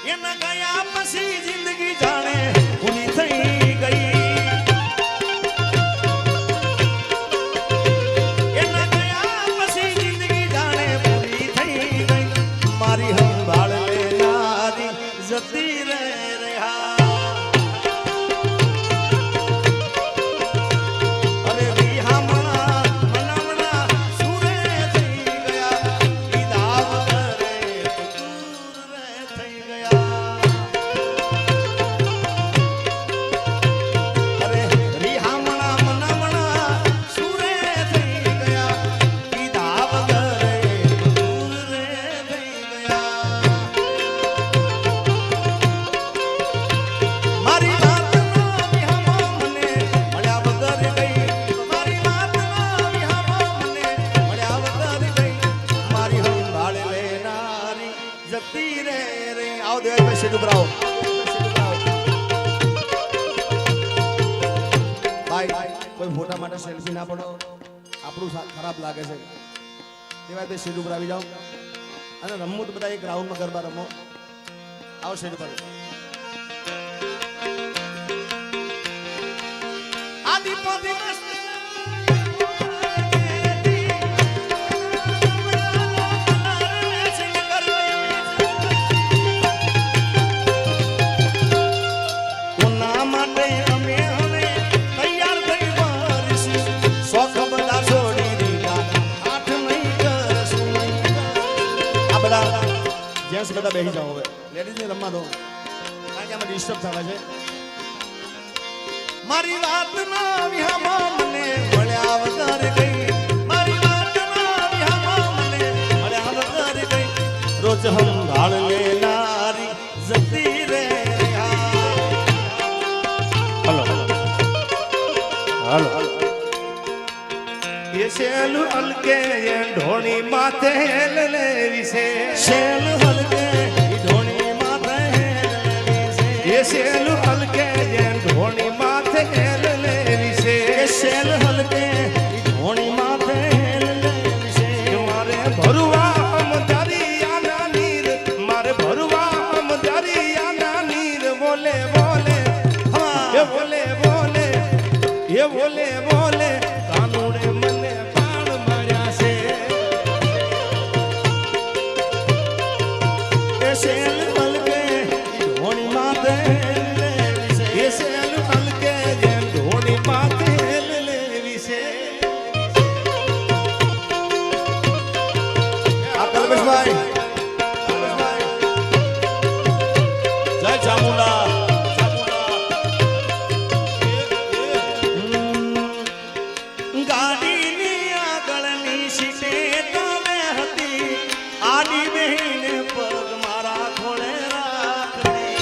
એના ગયા પછી જિંદગી જાણે પૂરી થઈ ગઈ એના ગયા પછી જિંદગી જાણે પૂરી થઈ ગઈ મારી સંભાળ લેનારી જતી રહે રહ્યા અરે વિહામણા મનામણા સુરે થઈ ગયા ઈ દાવ કરે દૂર રે થઈ ગયા અરે વિહામણા મનામણા સુરે થઈ ગયા ઈ દાવ કરે દૂર રે થઈ ગયા મારી વાત ના વિહામો મને મળ્યા વગર ગઈ મારી વાત ના વિહામો મને મળ્યા વગર ગઈ મારી સંભાળ લેનારી જતી રે રે આવો દેવાય પાસે ડુબરાવો ભાઈ કોઈ ફોટા માટે સેલ્ફી ના પડો આપણું ખરાબ લાગે છે દેવાય બે સીટ ઉપર આવી જાઓ અને રમવું તો બધા એક રાઉન્ડમાં ગરબા રમો આવો સીટ પર આદિપતિ કોના માટે અમે હવે તૈયાર થઈ વરસી શોખ બધા છોડી દીધા આઠ નહીં કરશું આ બધા જેન્ટ્સ બધા બેસી જાઓ હવે લેડીઝને રમવા દો કારણ કે આમાં ડિસ્ટર્બ થાય છે મારી વાત ના વિહામો મને મળ્યા વગર ગઈ મારી વાત ના વિહામો મને મળ્યા વગર ગઈ રોજ સંભાળ લેનારી જતી રે હલો હલો ये शेल हल्के ये ढोणी माथे हेल ले विसे શેલ હલકે ઢોણી માથે ये शेल हल्के ये ढोणी माथे हेल ले विसे શેલ હલકે ઢોણી માથે मारे भरुआ हम दरिया ना नीर मारे भरुआ हम दरिया ना नीर बोले बोले ये बोले बोले ये बोले बोले कानूड़े मने प्राण मार्या से શેલ હલકે ઢોણી માથે ये शेल हल्के ये ढोणी माथे हेल ले विसे આ કલ્પેશભાઈ જય ચામુંડા ગાડીની આગળની સીટે તમે હતી આડી બહેને પગ મારા ખોળે રાખતી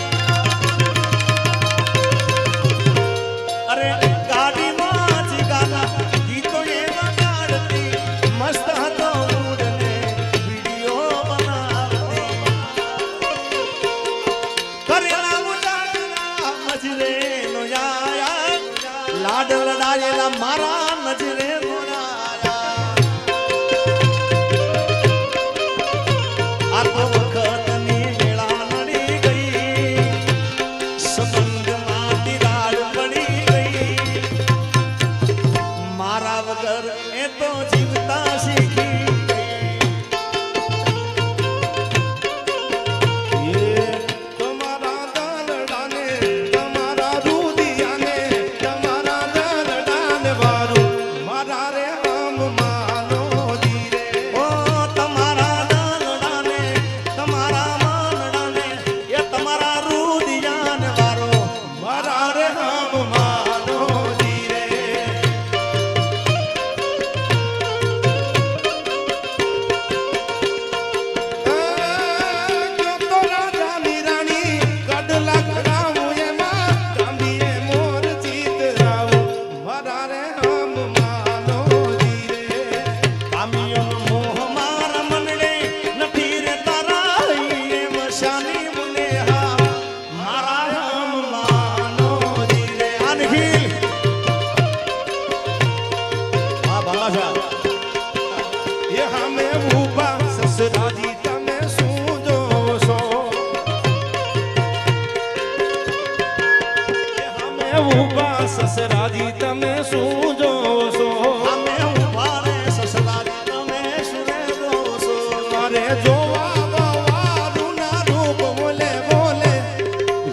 સસરાજી તમે શું જોવો છો અમે ઊભા રે સસરાજી તમે શું જોવો છો મારે જોવા બવારું ના રૂપ બોલે બોલે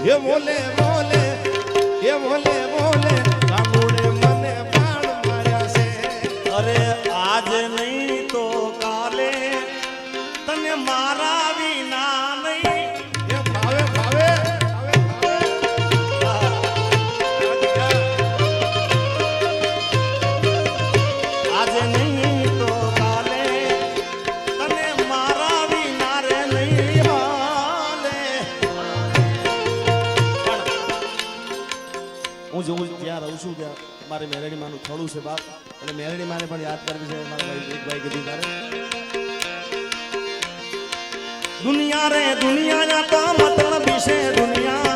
હે બોલે બોલે હે બોલે બોલે રામુડે મને બાણ માર્યા છે અરે આજ નહીં તો કાલે તને મારા વિના નહીં એ ભાવે ભાવે આજે નહીં તો કાલે તને મારા વિના રે નહીં હાલે હું જોઉં જ્યાં રહું છું ત્યાં મારે મેરડી માનું થોડું છે બાપ એટલે મેરડી માને પણ યાદ કરવી છે મારા ભાઈ એક ભાઈ કીધું તારે દુનિયા રે દુનિયા તો મતલબ છે દુનિયા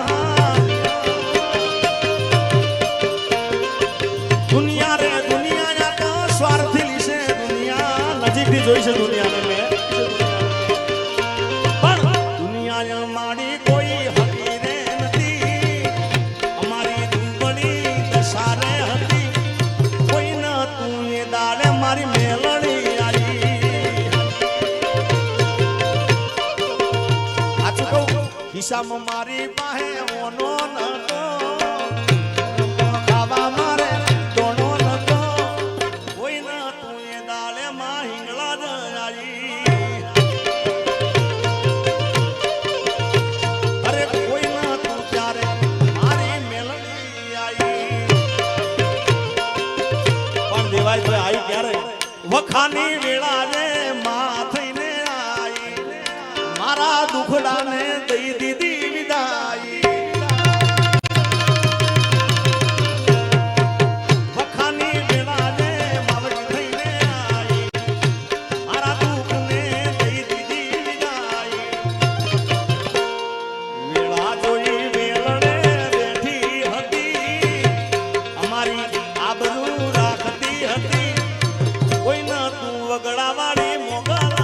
દુનિયા રે દુનિયા તો સ્વાર્થી છે દુનિયા નજીકથી જોઈ છે દુનિયાને મેં પણ દુનિયા મારી કોઈ હતી રે નથી અમારી દુબળી દશા રે હતી કોઈ ન તું એ દાડે મારી મેલડી આવી આછું કહું ખિસ્સામાં મારી પાસે ઓનો નતો ખાવા મારે દોણો નતો કોઈ ન તું એ દાડે માં હિંગળા જ આવી અરે કોઈ ન તું ત્યારે મારી મેલડી આવી પણ દેવાય તો આવી ક્યારે વખાની વેળા રે માં થઈને આવી મારા દુખડાને દઈ દીધી વિદાઈ વખાની વેળા રે માવડી થઈને આવી મારા દુખને દઈ દીધી વિદાઈ વેળા જોઈ વેલણે બેઠી હતી અમારી આબરૂ રાખતી હતી કોઈ ન તું વગડાવાળી મોગલ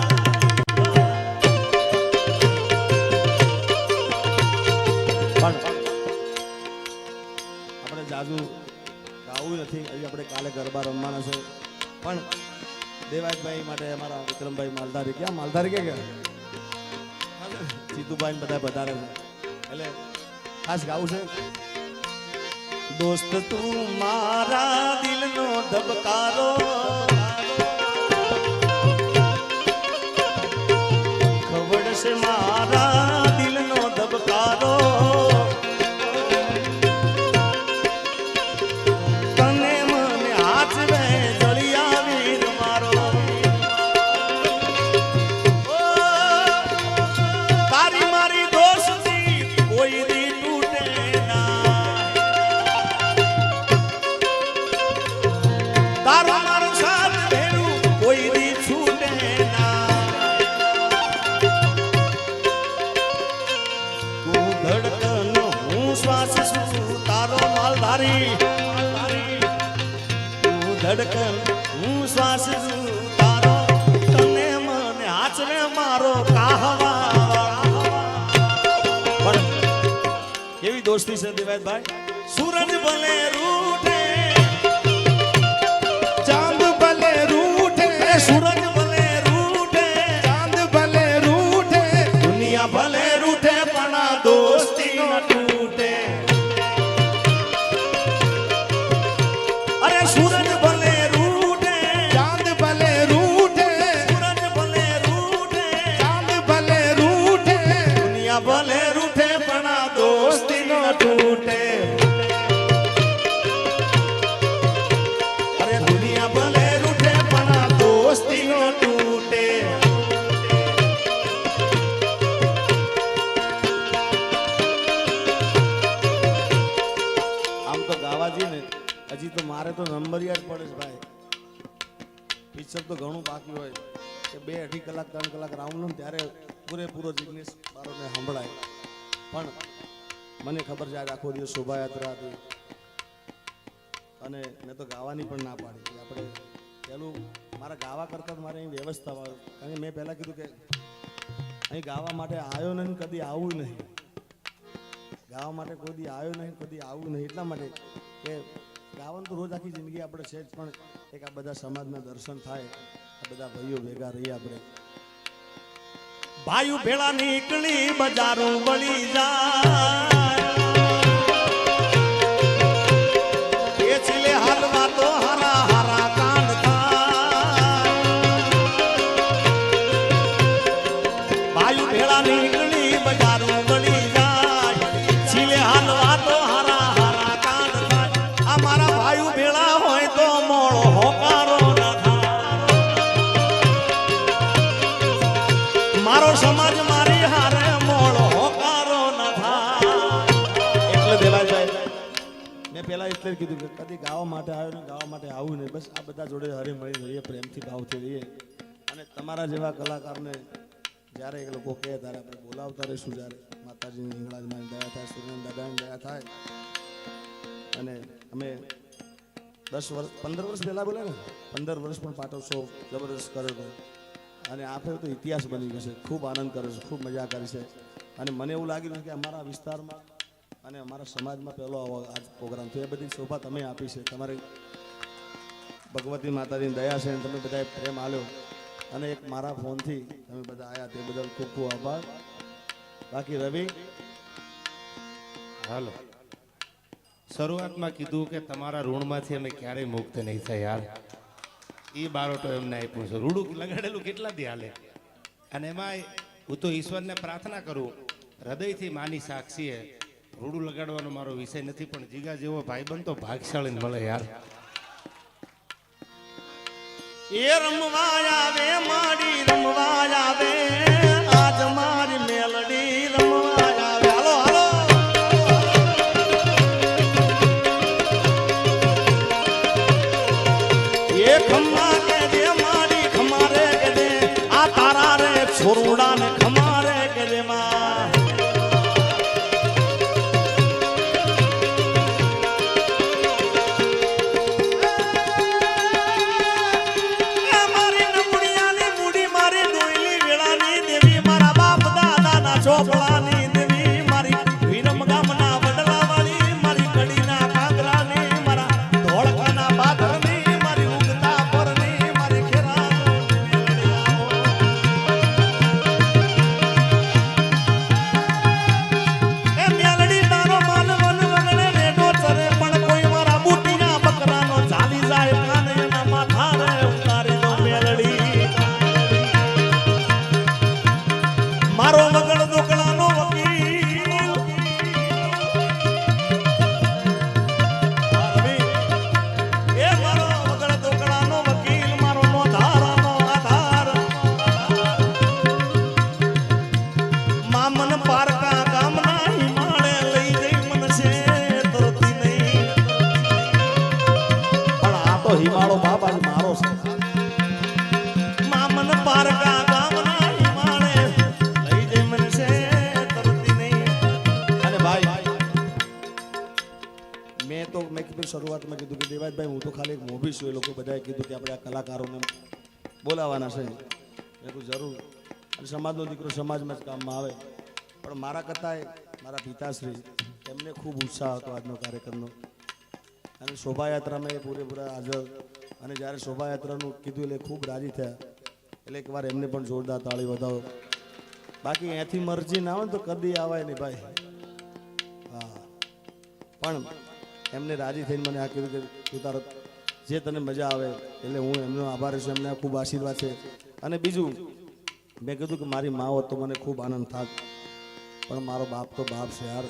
આપણે જાજુ ગાવું નથી હજી આપણે કાલે ગરબા રમવાના છે પણ દેવાયતભાઈ માટે અમારા વિક્રમભાઈ માલધારી ક્યાં માલધારી કે જીતુભાઈ બધા વધારે છે એટલે ખાસ ગાવું છે દોસ્ત તું મારા દિલનો ધબકારો ખબર છે મારા દિલનો ધબકારો તને મને હાથ વે જળિયા વીર મારો ઓ, તારી મારી દોસ્તી કોઈ દી તૂટે ના તારો મારો સાથ ભેરું કોઈ દી છૂટે ના તું ધડકન હું શ્વાસ છું તારો માલધારી તું ધડકન હું શ્વાસ છું તારો તને મને હાચવે મારો કાહવા પણ કેવી દોસ્તી છે દેવાયતભાઈ સૂરજ ભલે રૂઠે ચાંદ ભલે રૂઠે સૂરજ ભલે રૂઠે ચાંદ ભલે રૂઠે દુનિયા ભલે રૂઠે પણ આ દોસ્તી ન તૂટે અરે સૂરજ ભલે રૂઠે ચાંદ ભલે રૂઠે સૂરજ ભલે રૂઠે ચાંદ ભલે રૂઠે દુનિયા ભલે રૂઠે પણ આ દોસ્તી ન તૂટે અરે દુનિયા ભલે રૂઠે પણ આ દોસ્તી ન તૂટે આમ તો ગાવા જઈએ ને હજી તો મારે તો નંબરિયા જ પડે છે ભાઈ પિક્ચર તો ઘણું બાકી હોય કે 2-2.5 કલાક 3 કલાક રાઉન્ડ લો ને ત્યારે પૂરેપૂરો જિગ્નેશ મારોને સંભળાય પણ મને ખબર છે આજ આખો દિવસ શોભાયાત્રા હતી અને મેં તો ગાવાની પણ ના પાડી કે આપણે પહેલું મારા ગાવા કરતાં મારે અહીં વ્યવસ્થા હોય કારણ કે મેં પહેલાં કીધું કે અહીં ગાવા માટે આવ્યો નહીં કદી આવું નહીં ગાવા માટે કોઈ દી આવ્યો નહીં કદી આવું નહીં એટલા માટે કે ગાવાનું તો રોજ આખી જિંદગી આપણે છે જ, પણ એક આ બધા સમાજના દર્શન થાય, આ બધા ભાઈઓ ભેગા રહીએ આપણે. ભાઈઓ ભેળા નીકળી બજારો બળી જાય, એ છેલે હાલમાં તો હારા હારા કાંડ થાય. ભાઈઓ ભેળા નીકળી બજારો બળી જાય, છેલે હાલવા તો હારા હારા કાંડ થાય. આ મારા ભાઈઓ ભેળા હોય તો મોળો હોકારો ન થાય. મારો સમાજ મારી હારે મોળો હોકારો ન થાય. એટલે દેવાય મેં પેલા એટલે જ કીધું કે કદી ગાવા માટે આવ્યો ને ગાવા માટે આવું નહીં, બસ આ બધા જોડે હરી મળી રહીએ, પ્રેમથી ભાવથી રહીએ. અને તમારા જેવા કલાકારને જ્યારે એ લોકો કહે ત્યારે આપણે બોલાવતા રહીશું. જ્યારે માતાજીની હિંગળાજમાં દયા થાય, સૂર્યનારાયણ દાદાની દયા થાય. અને અમે 15 વર્ષ પહેલા બોલે ને 15 વર્ષ પણ પાટોત્સવ જબરદસ્ત કર્યો હતો. અને આપણે તો ઇતિહાસ બની ગયો છે. ખૂબ આનંદ કર્યો છે, ખૂબ મજા કરી છે. અને મને એવું લાગ્યું કે અમારા વિસ્તારમાં અને અમારા સમાજમાં પહેલો આવો આજ પ્રોગ્રામ થયો. એ બધી શોભા તમે આપી છે. તમારી ભગવતી માતાજીની દયા છે અને તમે બધાએ પ્રેમ આલ્યો. અને એક મારા ફોનથી તમે બધા આવ્યા તે બદલ ખૂબ ખૂબ આભાર. બાકી રવિ, હાલો, શરૂઆતમાં કીધું કે તમારા ઋણમાંથી અમે ક્યારેય મુક્ત નહીં થાય યાર. એ બારોટો એમને આપ્યું છે. રૂડું લગાડેલું કેટલા દી હાલે. અને એમાં હું તો ઈશ્વરને પ્રાર્થના કરું, હૃદયથી માની સાક્ષીએ, રૂડું લગાડવાનો મારો વિષય નથી, પણ જીગા જેવો ભાઈબંધ તો ભાગશાળી મળે યાર. એ રમવા આવે મારી રમવા આવે, આજ મારી મેલડી રમવા આવે. હાલો હાલો, એ ખમ્મા કે દે મારી ખમારે કે દે, આ તારા રે છોરુડા ને ખમારે કે દે માં. ચોપડાની દેવી મારી વિરમ ગામના વડલાવાળી, મારી કડીના કાંગરાની, મારા ધોળકાના બાદરની, મારી ઉગતા પરની, મારી ખેરા એ મેલડી તારો માલ વન વગડે રેડો ચરે, પણ કોઈ મારા બુટીના બકરાનો ચાલી જાય કાને એના માથા રે ઉતારી દો મેલડી. મારો મગળ દુકડાનો વકીલ, એ મારો મગળ દુકડાનો વકીલ, મારો નોંધારાનો આધાર. મામન પારકા ગામના હિમાળે લઈ જઈ મનશે તરતી નહીં. પણ આ તો હિમાળો બાબા મારો છે. મામન પારકા ગામના હિમાળે મેં કીધું શરૂઆતમાં કીધું કે દેવાજભાઈ હું તો ખાલી એક મોભી છું. એ લોકો બધાએ કીધું કે આપણે આ કલાકારોને બોલાવવાના છે. મેં કીધું જરૂર, અને સમાજનો દીકરો સમાજમાં જ કામમાં આવે. પણ મારા કરતાં મારા પિતાશ્રી એમને ખૂબ ઉત્સાહ હતો આજનો કાર્યક્રમનો. અને શોભાયાત્રામાં એ પૂરેપૂરા હાજર. અને જ્યારે શોભાયાત્રાનું કીધું એટલે ખૂબ રાજી થયા. એટલે એકવાર એમને પણ જોરદાર તાળી વધાવો. બાકી અહીંયાથી મરજી ના હોય તો કદી આવાય નહીં ભાઈ. હા, પણ એમને રાજી થઈને મને આ કીધું કે તું તારો જે તને મજા આવે. એટલે હું એમનો આભારી છું. એમને ખૂબ આશીર્વાદ છે. અને બીજું મેં કીધું કે મારી મા હોત તો મને ખૂબ આનંદ થાત, પણ મારો બાપ તો બાપ છે યાર.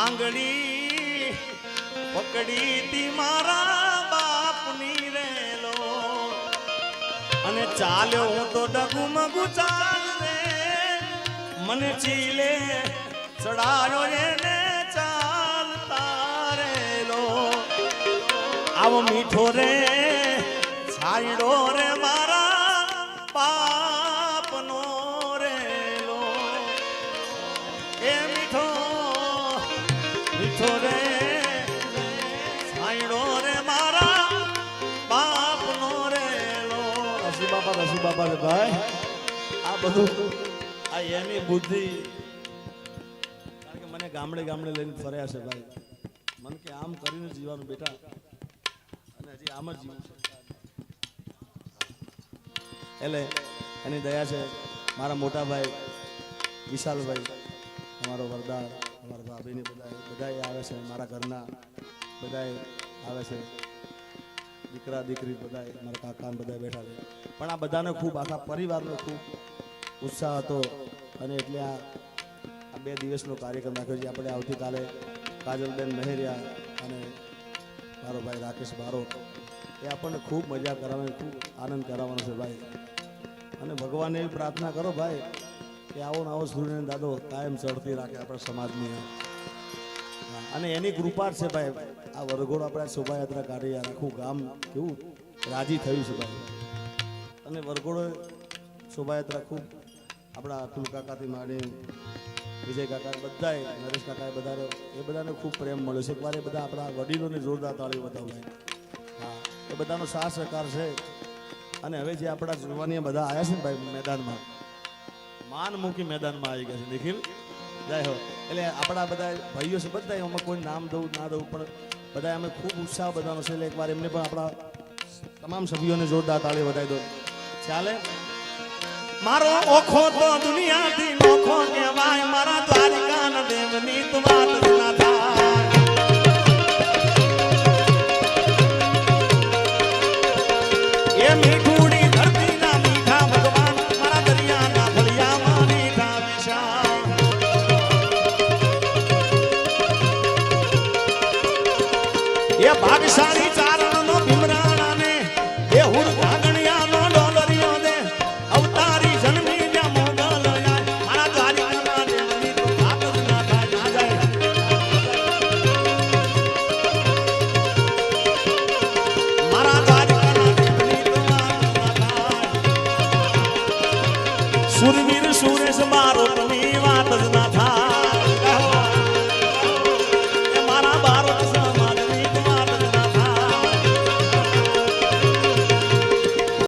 આંગળી પકડી તી મારા બાપની રેલો, અને ચાલ્યો હું તો ડગુમગુ ચાલ રે, મને ચીલે ચડાયો એને ચાલતા રેલો. આવો મીઠો રે છાયડો રે મારા પાપનો રેલો. એ મીઠો મીઠો રે છાયડો રે મારા બાપનો રેલો. રસી બાપા રે ભાઈ, આ બધું આ એની બુદ્ધિ. કારણ કે મને ગામડે ગામડે લઈને ફર્યા છે ભાઈ. મન કે આમ કરીને જીવવાનું બેટા, અને હજી આમ જ જીવું છે. એટલે એની દયા છે. મારા મોટા ભાઈ વિશાલભાઈ, અમારો વરદાર, અમારા ભાભીને બધાય આવે છે, મારા ઘરના બધાય આવે છે, દીકરા દીકરી બધાય, મારા કાકા બધા બેઠા છે. પણ આ બધાને ખૂબ, આખા પરિવારનો ખૂબ ઉત્સાહ હતો. અને એટલે આ 2 દિવસનો કાર્યક્રમ રાખ્યો છે. આપણે આવતીકાલે કાજલબેન મહેરિયા અને મારો ભાઈ રાકેશ બારોટ એ આપણને ખૂબ મજા કરાવે, ખૂબ આનંદ કરાવવાનો છે ભાઈ. અને ભગવાનને એવી પ્રાર્થના કરો ભાઈ કે આવો ને આવો સૂર્યનારાયણ દાદો કાયમ ચડતી રાખે આપણા સમાજની. અને એની કૃપા છે ભાઈ. આ વરઘોડ આપણે શોભાયાત્રા કાઢી, આખું ગામ કેવું રાજી થયું છે ભાઈ. અને વરઘોડો શોભાયાત્રા ખૂબ આપણા અતુલ કાકાથી માંડી, વિજય કાકા બધાએ, નરેશ કાકાએ બધાને ખૂબ પ્રેમ મળ્યો છે. એકવાર એ બધા આપણા વડીલોને જોરદાર તાળીઓ બતાવવાય. હા, એ બધાનો સાથ સહકાર છે. અને હવે જે આપણા જુવાની બધા આવ્યા છે ને ભાઈ મેદાનમાં, માન મૂકી મેદાનમાં આવી ગયા છે. નિખિલ જય હો. એટલે આપણા બધા ભાઈઓ છે બધા, એમાં કોઈ નામ દઉં ના દઉં, પણ બધા અમે ખૂબ ઉત્સાહ બધાનો છે. એટલે એકવાર એમને પણ આપણા તમામ સભ્યોને જોરદાર તાળી વધાવી દો. ચાલે. મારો ઓખો તો દુનિયાથી નોખો કહેવાય, મારા દ્વારિકાના દેવની તો વાત જ ના થાય. એ મીઠુડી ધરતીના મીઠા ભગવાન, મારા દરિયાના ફળિયામાં મીઠા વિશાલ. એ ભાગશાળી ચારણનો ભીમરાણાને, એ હુર કાગણિયાનો ડોલરિયો દે, અવતારી જન્મી જ્યાં મોગલ આય, મારા દ્વારિકાના દેવની તો વાત જ ના થાય. ના જાય. મારા દ્વારિકાના દેવની તો વાત ના થાય. સુરવીર સુરેશ બારોટની વાત જ ના થાય.